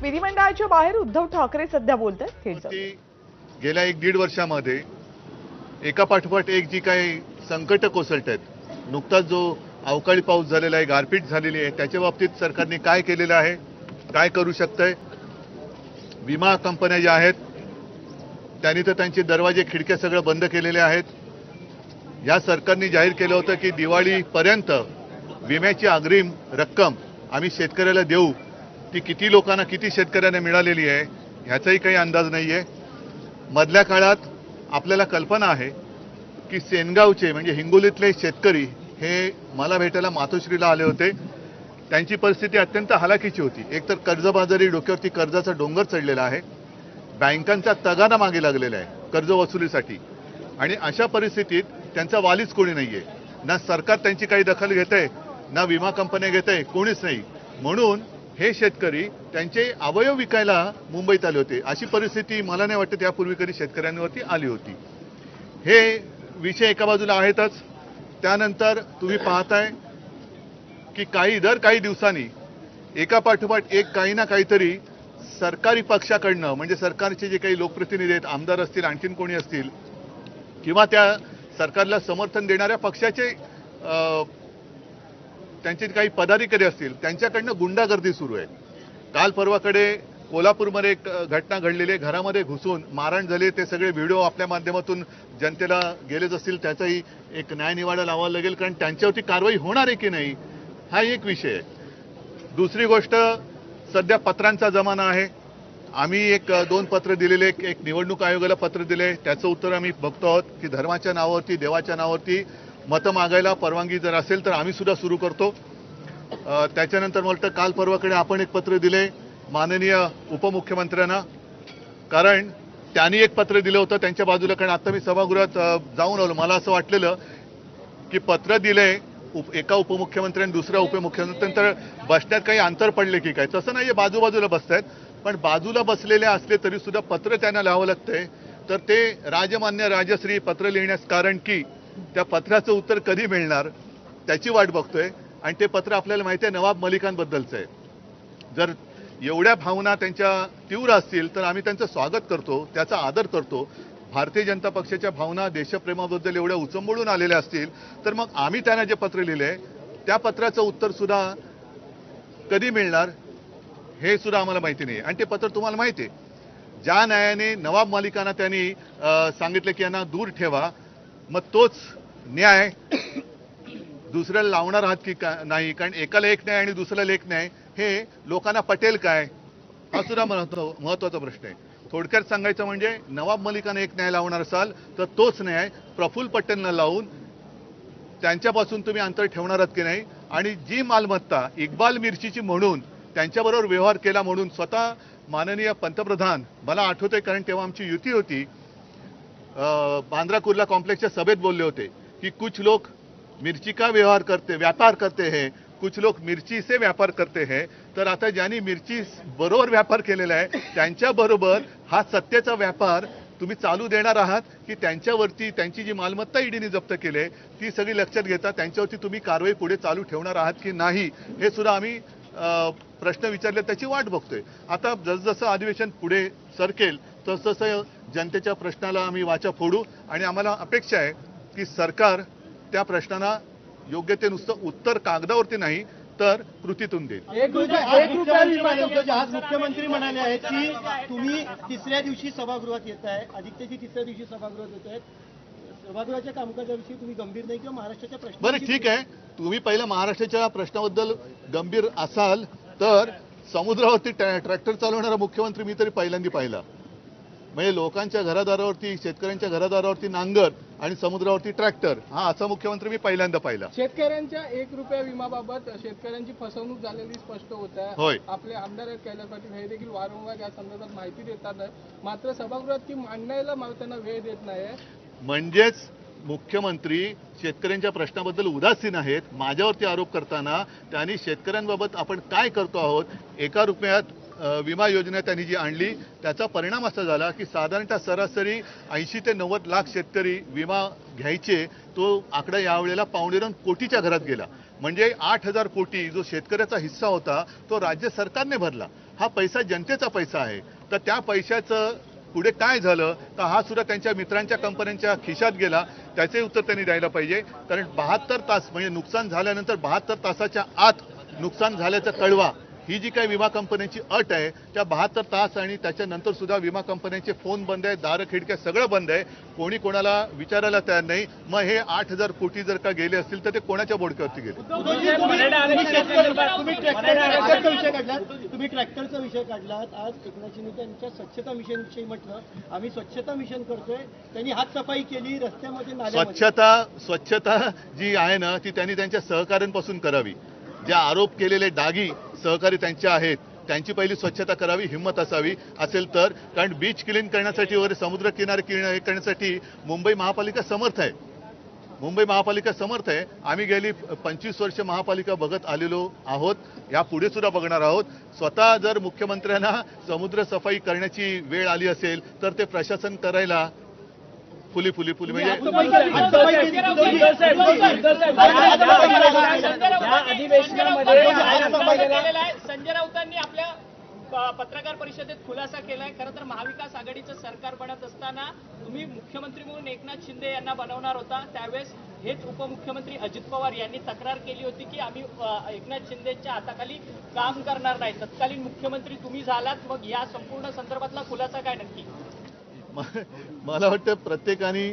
विधिमंडळाच्या बाहेर उद्धव ठाकरे सध्या बोलतात. थेट जाऊया. गेल्या 1-1.5 वर्षामध्ये एका पाठोपाठ एक जी काही संकट कोसळत आहेत, नुकताच जो अवकाळी पाऊस झालेला आहे, गारपीट झालेली आहे, त्याच्या बाबतीत सरकारने काय केलेलं आहे, काय करू शकतंय. विमा कंपन्या ज्या आहेत त्यांनी तर त्यांचे दरवाजे खिडक्या सगळं बंद केलेले आहेत. या सरकारने जाहीर केलं होतं की दिवाळीपर्यंत विम्याची अग्रिम रक्कम आम्ही शेतकऱ्याला देऊ. ती किती लोकांना, किती शेतकऱ्यांना मिळालेली आहे ह्याचाही काही अंदाज नाही आहे. मधल्या काळात आपल्याला कल्पना आहे की सेनगावचे म्हणजे हिंगोलीतले शेतकरी हे मला भेटायला मातोश्रीला आले होते. त्यांची परिस्थिती अत्यंत हलाखीची होती. एकतर कर्जबाजारी, डोक्यावरती कर्जाचा डोंगर चढलेला आहे, बँकांचा तगादा मागे लागलेला आहे कर्ज वसुलीसाठी, आणि अशा परिस्थितीत त्यांचा वालीच कोणी नाहीये. ना सरकार त्यांची काही दखल घेतंय, ना विमा कंपन्या घेतंय, कोणीच नाही. म्हणून हे शेतकरी त्यांचे अवयव विकायला मुंबईत आले होते. अशी परिस्थिती मला नाही वाटत यापूर्वी कधी शेतकऱ्यांवरती आली होती. हे विषय एका बाजूला आहेतच. त्यानंतर तुम्ही पाहताय की दर काही दिवसांनी एका पाठोपाठ एक काही ना काहीतरी सरकारी पक्षाकडनं, म्हणजे सरकारचे जे काही लोकप्रतिनिधी आहेत, आमदार असतील, आणखीन कोणी असतील, किंवा त्या सरकारला समर्थन देणाऱ्या पक्षाचे त्यांचे काही पदाधिकारी असतील, त्यांच्याकडनं गुंडागर्दी सुरू आहे. काल परवाकडे कोल्हापूरमध्ये एक घटना घडलेली आहे. घरामध्ये घुसून मारहाण झाली. ते सगळे व्हिडिओ आपल्या माध्यमातून जनतेला गेलेच असतील. त्याचाही एक न्यायनिवाडा लावावा लागेल, कारण त्यांच्यावरती कारवाई होणार आहे की नाही हा एक विषय आहे. दुसरी गोष्ट, सध्या पत्रांचा जमाना आहे. आम्ही 1-2 पत्र दिलेले, एक निवडणूक आयोगाला पत्र दिले. त्याचं उत्तर आम्ही बघतो आहोत की धर्माच्या नावावरती, देवाच्या नावावरती मतं मागायला परवानगी जर असेल तर आम्ही सुद्धा सुरू करतो. त्याच्यानंतर मला वाटतं काल परवाकडे आपण एक पत्र दिले माननीय उपमुख्यमंत्र्यांना, कारण त्यांनी एक पत्र दिलं होतं त्यांच्या बाजूला. कारण आता मी सभागृहात जाऊन आलो, मला असं वाटलेलं की पत्र दिले एका उपमुख्यमंत्र्यांनी दुसऱ्या उपमुख्यमंत्र्यांतर बसण्यात काही अंतर पडले की काय. तसं नाहीये, बाजूबाजूला बसतायत. पण बाजूला बसलेले असले तरी सुद्धा पत्र त्यांना लिहावं लागतंय. तर ते राजमान्य राजश्री पत्र लिहिण्यास, कारण की त्या पत्राचं उत्तर कधी मिळणार त्याची वाट बघतोय. आणि ते पत्र आपल्याला माहिती आहे नवाब मलिकांबद्दलचं आहे. जर एवढ्या भावना त्यांच्या तीव्र असतील तर आम्ही त्यांचं स्वागत करतो, त्याचा आदर करतो. भारतीय जनता पक्षाच्या भावना देशप्रेमाबद्दल एवढ्या उचंबळून आलेल्या असतील तर मग आम्ही त्यांना जे पत्र लिहिले त्या पत्राचं उत्तर सुद्धा कधी मिळणार हे सुद्धा आम्हाला माहिती नाही. आणि ते पत्र तुम्हाला माहिती आहे, ज्या न्यायाने नवाब मलिकांना त्यांनी सांगितलं की यांना दूर ठेवा, मग तोच न्याय दुसऱ्याला लावणार आहात की नाही. कारण एकाला एक न्याय आणि दुसऱ्याला एक न्याय हे लोकांना पटेल काय हा सुद्धा महत्वाचा प्रश्न आहे. थोडक्यात सांगायचं म्हणजे नवाब मलिकांना एक न्याय लावणार असाल तर तोच न्याय प्रफुल्ल पटेलना लावून त्यांच्यापासून तुम्ही अंतर ठेवणार आहात की नाही. आणि जी मालमत्ता इक्बाल मिरचीची म्हणून त्यांच्याबरोबर व्यवहार केला म्हणून स्वतः माननीय पंतप्रधान, मला आठवतंय कारण तेव्हा आमची युती होती, बांद्रा कुर्ला कॉम्प्लेक्सच्या सभेत बोलले होते की कुछ लोग मिर्ची का व्यापार करते हैं, कुछ लोग मिर्ची से व्यापार करते हैं. तर आता ज्यांनी मिरची बरोबर व्यापार केलेला आहे त्यांच्याबरोबर हा सत्तेचा व्यापार तुम्ही चालू देणार आहात की त्यांच्यावरती त्यांची जी मालमत्ता ईडीने जप्त केली ती सगळी लक्षात घेता त्यांच्यावरती तुम्ही कारवाई पुढे चालू ठेवणार आहात की नाही हे सुद्धा आम्ही प्रश्न विचारले, त्याची वाट बघतोय. आता जसजसं अधिवेशन पुढे सरकेल तसतसं जनतेच्या प्रश्नाला आम्ही वाचा फोडू आणि आम्हाला अपेक्षा आहे की सरकार त्या प्रश्नांना योग्य ते नुसतं उत्तर कागदावरती नाही तर कृतीतून देईल. आज मुख्यमंत्री म्हणाले आहेत की तुम्ही तिसऱ्या दिवशी सभागृहात येत आहे, आदित्यजी तिसऱ्या दिवशी सभागृहात येत आहेत, सभागृहाच्या कामकाजाविषयी तुम्ही गंभीर नाही किंवा महाराष्ट्राच्या प्रश्न. बरं ठीक आहे, तुम्ही पहिलं महाराष्ट्राच्या प्रश्नाबद्दल गंभीर असाल तर समुद्रावरती ट्रॅक्टर चालवणारा मुख्यमंत्री मी तरी पहिल्यांदा पाहिला. म्हणजे लोकांच्या घरादारावरती, शेतकऱ्यांच्या घरादारावरती नांगर आणि समुद्रावरती ट्रॅक्टर, हा असा मुख्यमंत्री मी पहिल्यांदा पाहिला. शेतकऱ्यांच्या 1 रुपया विमाबाबत शेतकऱ्यांची फसवणूक झालेली स्पष्ट होत आहे. होय, आपले आमदार कैलास पाटील हे देखील वारंवार या संदर्भात माहिती देतात, मात्र सभागृहात ती मांडण्याला त्यांना वेळ देत नाही. म्हणजेच मुख्यमंत्री शेतकऱ्यांच्या प्रश्नाबद्दल उदासीन आहेत. माझ्यावरती आरोप करताना त्यांनी शेतकऱ्यांबाबत आपण काय करतो आहोत, 1 रुपयात विमा योजना त्यांनी जी आणली त्याचा परिणाम असा झाला की साधारणतः सरासरी 80 ते 90 लाख शेतकरी विमा घ्यायचे, तो आकडा यावेळेला 2.25 कोटीच्या घरात गेला. म्हणजे 8,000 कोटी जो शेतकऱ्याचा हिस्सा होता तो राज्य सरकारने भरला. हा पैसा जनतेचा पैसा आहे. तर त्या पैशाचं पुढे काय झालं तर हा सुद्धा त्यांच्या मित्रांच्या कंपन्यांच्या खिशात गेला. त्याचे उत्तर त्यांनी द्यायला पाहिजे. कारण 72 तास म्हणजे नुकसान झाल्यानंतर 72 तासाच्या आत नुकसान झाल्याचा कळवा, ही जी काही विमा कंपन्यांची अट आहे त्या 72 तास आणि त्याच्यानंतर सुद्धा विमा कंपन्यांचे फोन बंद आहे, दारं खिडक्या सगळं बंद आहे. कोणी कोणाला विचारायला तयार नाही. मग हे 8,000 कोटी जर का गेले असतील तर ते कोणाच्या बोडक्यावरती गेले? तुम्ही ट्रॅक्टरचा विषय काढलात. आज एकनाथ शिंदे यांच्या स्वच्छता मिशन विषयी म्हटलं, आम्ही स्वच्छता मिशन करतोय. त्यांनी हात सफाई केली रस्त्यामध्ये, नाल्यामध्ये. स्वच्छता जी आहे ना ती त्यांनी त्यांच्या सहकाऱ्यांपासून करावी. ज्या आरोप केलेले डागी सहकारी त्यांच्या आहेत त्यांची पहिली स्वच्छता करावी, हिंमत असावी असेल तर. कारण बीच क्लीन करण्यासाठी वगैरे समुद्र किनारे क्लीन करण्यासाठी मुंबई महापालिका समर्थ आहे. मुंबई महापालिका समर्थ आहे. आम्ही गेली 25 वर्ष महापालिका बघत आलेलो आहोत, यापुढे सुद्धा बघणार आहोत. स्वतः जर मुख्यमंत्र्यांना समुद्र सफाई करण्याची वेळ आली असेल तर ते प्रशासन करायला फुली म्हणजे संजय राऊतांनी आपल्या पत्रकार परिषदेत खुलासा केलाय. खरं तर महाविकास आघाडीचं सरकार बनत असताना तुम्ही मुख्यमंत्री म्हणून एकनाथ शिंदे यांना बनवणार होता. त्यावेळेस हेच उपमुख्यमंत्री अजित पवार यांनी तक्रार केली होती की आम्ही एकनाथ शिंदेच्या हाताखाली काम करणार नाही. तत्कालीन मुख्यमंत्री तुम्ही झालात. मग या संपूर्ण संदर्भातला खुलासा काय नक्की? मला वाटतं प्रत्येकाने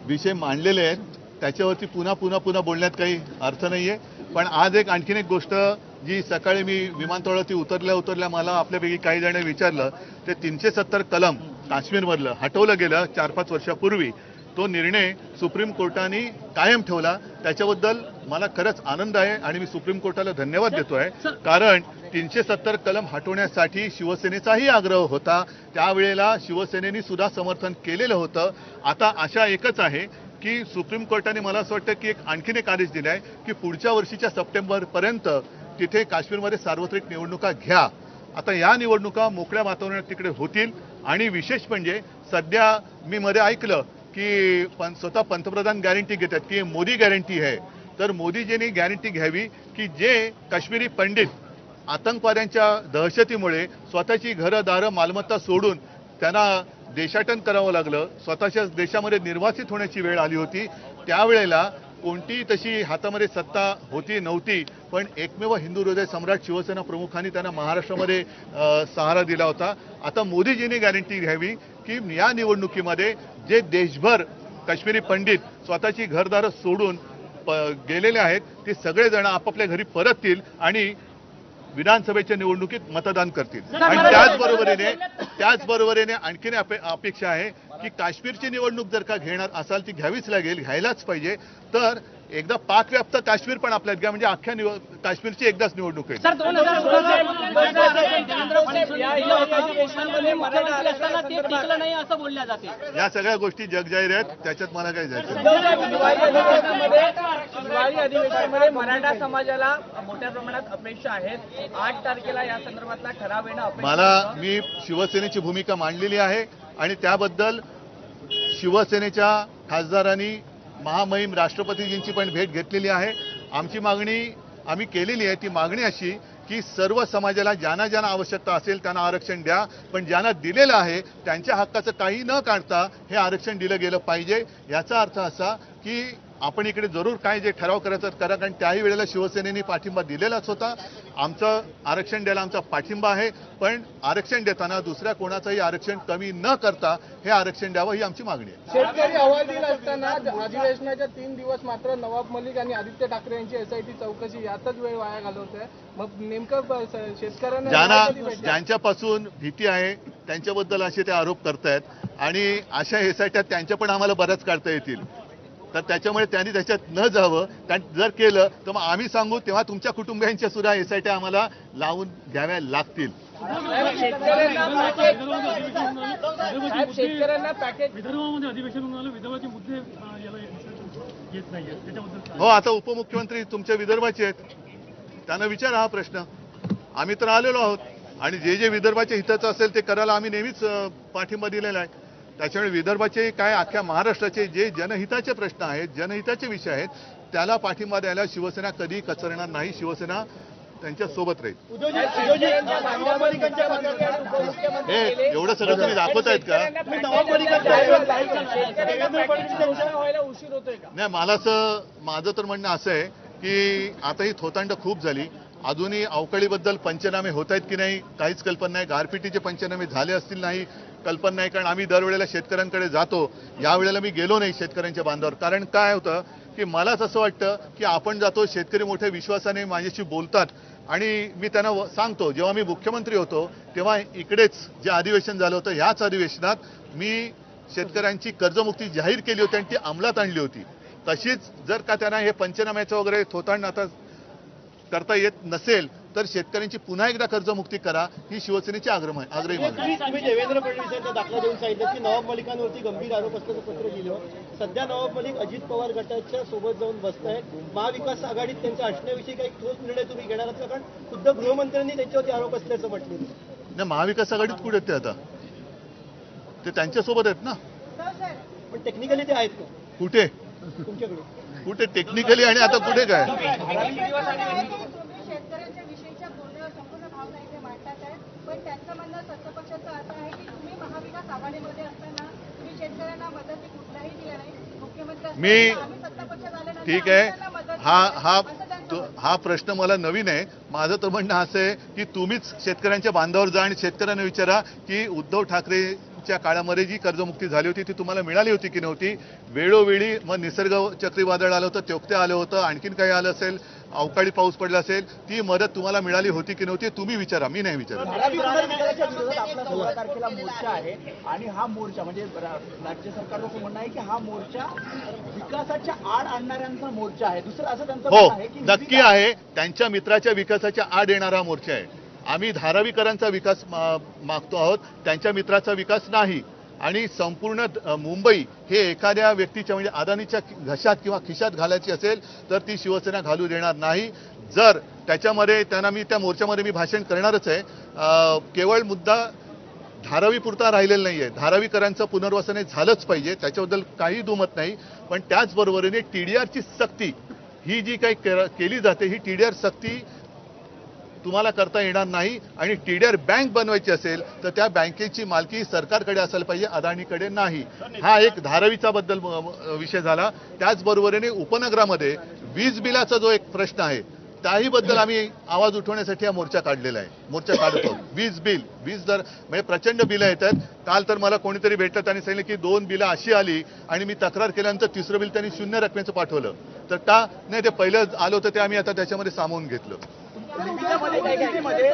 विषय मांडलेले आहेत, त्याच्यावरती पुन्हा बोलण्यात काही अर्थ नाहीये. पण आज आणखीन एक गोष्ट जी सकाळी मी विमानतळावरती उतरल्या मला आपल्यापैकी काही जण विचारलं, ते 370 कलम काश्मीरमधलं हटवलं गेलं 4-5 वर्षापूर्वी. तो निर्णय सुप्रीम कोर्टाने कायम ठेवला. त्याच्याबद्दल मला खरंच आनंद आहे आणि मी सुप्रीम कोर्टाला धन्यवाद देतोय. कारण 370 कलम हटवण्यासाठी शिवसेनेचाही आग्रह होता. त्यावेळेला शिवसेनेने सुद्धा समर्थन केलेलं होतं. आता आशा एकच आहे की सुप्रीम कोर्टाने मला असं वाटतं की आणखीन एक आदेश दिलाय की पुढच्या वर्षीच्या सप्टेंबरपर्यंत तिथे काश्मीरमध्ये सार्वत्रिक निवडणुका घ्या. आता या निवडणुका मोकळ्या वातावरणात तिकडे होतील. आणि विशेष म्हणजे सध्या मी मध्ये ऐकलं की स्वतः पंतप्रधान गॅरंटी घेतात की मोदी गॅरंटी आहे. तर मोदीजींनी गॅरंटी घ्यावी की जे काश्मीरी पंडित आतंकवाद्यांच्या दहशतीमुळे स्वतःची घरं दारं मालमत्ता सोडून त्यांना देशाटन करावं लागलं, स्वतःच्या देशामध्ये निर्वासित होण्याची वेळ आली होती, त्यावेळेला कोणती तशी हातामध्ये सत्ता होती नव्हती, पण एकमेव हिंदू हृदय सम्राट शिवसेना प्रमुखांनी त्यांना महाराष्ट्रामध्ये सहारा दिला होता. आता मोदीजींनी गॅरंटी घ्यावी की या निवडणुकीमध्ये जे देशभर काश्मीरी पंडित स्वतःची घरदारं सोडून गेलेले आहेत ते सगळेजण आपापल्या घरी परततील आणि विधानसभेच्या निवडणुकीत मतदान करतील. आणि त्याचबरोबरीने आणखीन अपेक्षा आहे की काश्मीरची निवडणूक जर का घेणार असाल ती घ्यावीच लागेल, घ्यायलाच पाहिजे. तर एकदा पाकव्याप्त काश्मीर पण आपल्यात घ्या, म्हणजे अख्ख्या काश्मीरची एकदाच निवडणूक आहे. या सगळ्या गोष्टी जगजाहीर आहेत, त्याच्यात मला काय जायचं. हिवाळी अधिवेशनामध्ये मराठा समाजाला मोठ्या प्रमाणात अपेक्षा आहेत. 8 तारखेला या संदर्भातला ठराव येणं मी शिवसेनेची भूमिका मांडलेली आहे आणि त्याबद्दल शिवसेनेच्या खासदारांनी महामहिम राष्ट्रपतीजींची पण भेट घेतलेली आहे. आमची मागणी आम्ही केलेली आहे. ती मागणी अशी की सर्व समाजाला ज्यांना ज्यांना आवश्यकता असेल त्यांना आरक्षण द्या, पण ज्यांना दिलेलं आहे त्यांच्या हक्काचं काही न काढता हे आरक्षण दिलं गेलं पाहिजे. याचा अर्थ असा की आपण इकडे जरूर काय जे ठराव करायचं करा, कारण त्याही वेळेला शिवसेनेने पाठिंबा दिलेलाच होता. आमचं आरक्षण द्यायला आमचा पाठिंबा आहे, पण आरक्षण देताना दुसऱ्या कोणाचंही आरक्षण कमी न करता हे आरक्षण द्यावं ही आमची मागणी आहे. शेतकरी अहवाल दिला असताना अधिवेशनाच्या 3 दिवस मात्र नवाब मलिक आणि आदित्य ठाकरे यांची एसआयटी चौकशी यातच वेळ वाया घालवतोय. मग नेमकं शेतकऱ्यांना ज्यांच्यापासून भीती आहे त्यांच्याबद्दल असे ते आरोप करतायत आणि अशा एसआयट्या त्यांच्या पण आम्हाला बऱ्याच काढता येतील. तर त्याच्यामुळे त्यांनी त्याच्यात न जावं. कारण जर केलं तर मग आम्ही सांगू तेव्हा तुमच्या कुटुंबियांच्या सुद्धा एसआयटी आम्हाला लावून घ्याव्या लागतील. शेतकऱ्यांना पॅकेज विदर्भामध्ये अधिवेशन होऊन विदर्भाचे मुद्दे येत नाहीये, त्याच्याबद्दल हो, आता उपमुख्यमंत्री तुमच्या विदर्भाचे आहेत, त्यांना विचारा हा प्रश्न. आम्ही तर आलेलो आहोत आणि जे जे विदर्भाच्या हिताचं असेल ते करायला आम्ही नेहमीच पाठिंबा दिलेला आहे. त्याच्यामुळे विदर्भाचे काय अख्ख्या महाराष्ट्राचे जे जनहिताचे प्रश्न आहेत, जनहिताचे विषय आहेत, त्याला पाठिंबा द्यायला शिवसेना कधी कचरणार नाही. शिवसेना त्यांच्या सोबत राहील. उद्धवजी, नवाब मलिकांच्या पत्रात हे एवढं सगळं तुम्ही दाखवतायत का? नवाब मलिकांच्या देवेंद्र फडणवीस यांच्या व्हायला उशीर होतोय का? नाही, माझं तर म्हणणं असं आहे की आता ही थोतांड खूप झाली. अजूनही अवकाळीबद्दल पंचनामे होत आहेत की नाही काहीच कल्पना नाही. गारपिटीचे पंचनामे झाले असतील नाही कल्पना नाही, कारण आम्ही दरवेळेला शेतकऱ्यांकडे जातो. यावेळेला मी गेलो नाही शेतकऱ्यांच्या बांधावर. कारण काय होतं की मलाच असं वाटतं की आपण जातो, शेतकरी मोठ्या विश्वासाने माझ्याशी बोलतात आणि मी त्यांना सांगतो. जेव्हा मी मुख्यमंत्री होतो तेव्हा इकडेच जे अधिवेशन झालं होतं, ह्याच अधिवेशनात मी शेतकऱ्यांची कर्जमुक्ती जाहीर केली होती आणि ती अंमलात आणली होती. तशीच जर का त्यांना हे पंचनाम्याचं वगैरे थोतांड आता करता येत नसेल तर शेतकऱ्यांची पुन्हा एकदा कर्जमुक्ती करा, ही शिवसेनेची आग्रही मागणी आहे. तुम्ही देवेंद्र फडणवीसांचा दाखला देऊन सांगितलं की नवाब मलिकांवरती गंभीर आरोप असल्याचं पत्र दिलं. सध्या नवाब मलिक अजित पवार गटाच्या सोबत जाऊन बसत आहेत. महाविकास आघाडीत त्यांच्या असण्याविषयी काही ठोस निर्णय तुम्ही घेणार आहात का? कारण खुद्द गृहमंत्र्यांनी त्यांच्यावरती आरोप असल्याचं म्हटलेलं आहे. नाही, महाविकास आघाडीत कुठे आहेत ते आता? ते त्यांच्यासोबत आहेत ना. पण टेक्निकली ते आहेत का कुठे तुमच्याकडे? कुठे टेक्निकली आणि आता कुठे काय? शेतकऱ्यांच्या विषयीच्या बोलण्यावर संपूर्ण भावना इथे मांडतात आहेत, पण त्यांचं म्हणणं सत्तापक्षाचं असं आहे की तुम्ही महाविकास आघाडीमध्ये असताना तुम्ही शेतकऱ्यांना मदत कुठलाही दिला नाही. मुख्यमंत्री आम्ही सत्तापक्षात आल्यानंतर ठीक आहे, त्यांना मदत हा प्रश्न मला नवीन आहे. माझं तर म्हणणं असं आहे की तुम्हीच शेतकऱ्यांच्या बांधावर जा आणि शेतकऱ्यांना विचारा की उद्धव ठाकरेच्या काळामध्ये जी कर्जमुक्ती झाली होती ती तुम्हाला मिळाली होती की नव्हती. वेळोवेळी मग निसर्ग चक्रीवादळ आलं होतं, त्योक्ते आलं होतं, आणखीन काही आलं असेल, अवकाळी पाऊस पडला असेल, ती मदत तुम्हाला मिळाली होती की नव्हती तुम्ही विचारा, मी नाही विचारत. विकासाच्या विरोधात आपला 16 तारखेला मोर्चा आहे आणि हा मोर्चा म्हणजे राज्य सरकारचं असं म्हणणं आहे की हा मोर्चा विकासाच्या आड आणणाऱ्यांचा मोर्चा आहे. दुसरं असं त्यांचं हो, म्हणणं आहे की नक्की आहे. त्यांच्या मित्राच्या विकासाच्या आड येणारा मोर्चा आहे. आम्ही धारावीकरांचा विकास मागतो आहोत, त्यांच्या मित्राचा विकास नाही. आणि संपूर्ण मुंबई हे एखाद्या व्यक्तीच्या म्हणजे अदानीच्या घशात किंवा खिशात घालायची असेल तर ती शिवसेना घालू देणार नाही. जर त्याच्यामध्ये त्यांना मी त्या मोर्चामध्ये मी भाषण करणारच आहे. केवळ मुद्दा धारावीपुरता राहिलेला नाही आहे. धारावीकरांचं पुनर्वसन हे झालंच पाहिजे, त्याच्याबद्दल काही दुमत नाही. पण त्याचबरोबरीने TDRची सक्ती ही जी काही केली जाते, ही TDR सक्ती तुम्हाला करता येणार नाही. आणि TDR बँक बनवायची असेल तर त्या बँकेची मालकी सरकारकडे असायला पाहिजे, अदानीकडे नाही. हा एक धारावीचा बद्दल विषय झाला. त्याचबरोबरीने उपनगरामध्ये वीज बिलाचा जो एक प्रश्न आहे त्याही बद्दल आम्ही आवाज उठवण्यासाठी हा मोर्चा काढलेला आहे, मोर्चा काढतो. वीज दर म्हणजे प्रचंड बिलं येतात. काल तर मला कोणीतरी भेटलं, त्यांनी सांगितलं की 2 बिलं अशी आली आणि मी तक्रार केल्यानंतर 3रं बिल त्यांनी 0 रकमेचं पाठवलं. तर का नाही, ते पहिलं आलं होतं ते आम्ही आता त्याच्यामध्ये सामावून घेतलं. निविदेमध्ये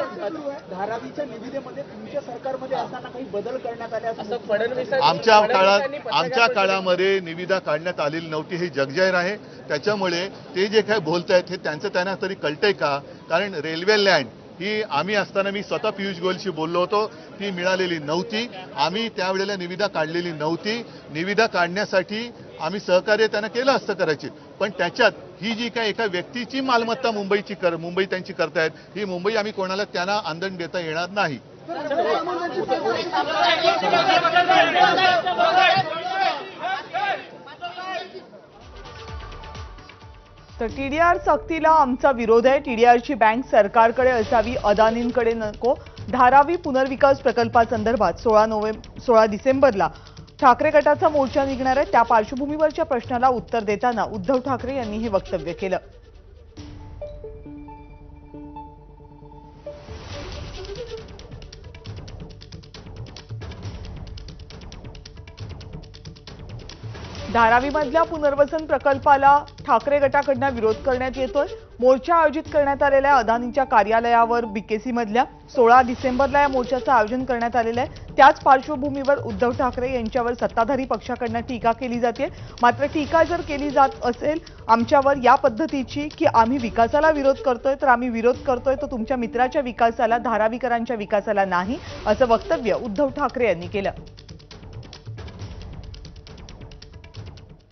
धारावीच्या निविदेमध्ये तुमच्या सरकारमध्ये असताना काही बदल करण्यात आले असं फडणवीस आमच्या काळामध्ये निविदा काढण्यात आलेली नव्हती, हे जगजाहीर आहे. त्याच्यामुळे ते जे काही बोलतायत हे त्यांना तरी कळतंय का? कारण रेल्वे लँड ही आम्ही असताना मी स्वतः पियुष गोयलशी बोललो होतो, ती मिळालेली नव्हती. आम्ही त्यावेळेला निविदा काढलेली नव्हती. निविदा काढण्यासाठी आम्ही सहकार्य त्यांना केलं असतं करायची, पण त्याच्यात ही जी काही एका व्यक्तीची मालमत्ता मुंबई त्यांची करतायत, ही मुंबई आम्ही कोणाला त्यांना आंदण देता येणार नाही. तर TDR सक्तीला आमचा विरोध आहे. TDRची बँक सरकारकडे असावी, अदानींकडे नको. धारावी पुनर्विकास प्रकल्पासंदर्भात 16 डिसेंबरला ठाकरे गटाचा मोर्चा निघणार आहे. त्या पार्श्वभूमीवरच्या प्रश्नाला उत्तर देताना उद्धव ठाकरे यांनी हे वक्तव्य केलं. धारावीमधल्या पुनर्वसन प्रकल्पाला ठाकरे गटाकडून विरोध करण्यात येतोय. मोर्चा आयोजित करण्यात आलेला आहे अदानीच्या कार्यालयावर BKC मधल्या. 16 डिसेंबरला या मोर्चाचं आयोजन करण्यात आलेलं आहे. त्याच पार्श्वभूमीवर उद्धव ठाकरे यांच्यावर सत्ताधारी पक्षाकडून टीका केली जाते. मात्र टीका जर केली जात असेल आमच्यावर या पद्धतीची की आम्ही विकासाला विरोध करतोय, तर आम्ही विरोध करतोय तो तुमच्या मित्राच्या विकासाला, धारावीकरांच्या विकासाला नाही, असं वक्तव्य उद्धव ठाकरे यांनी केलं.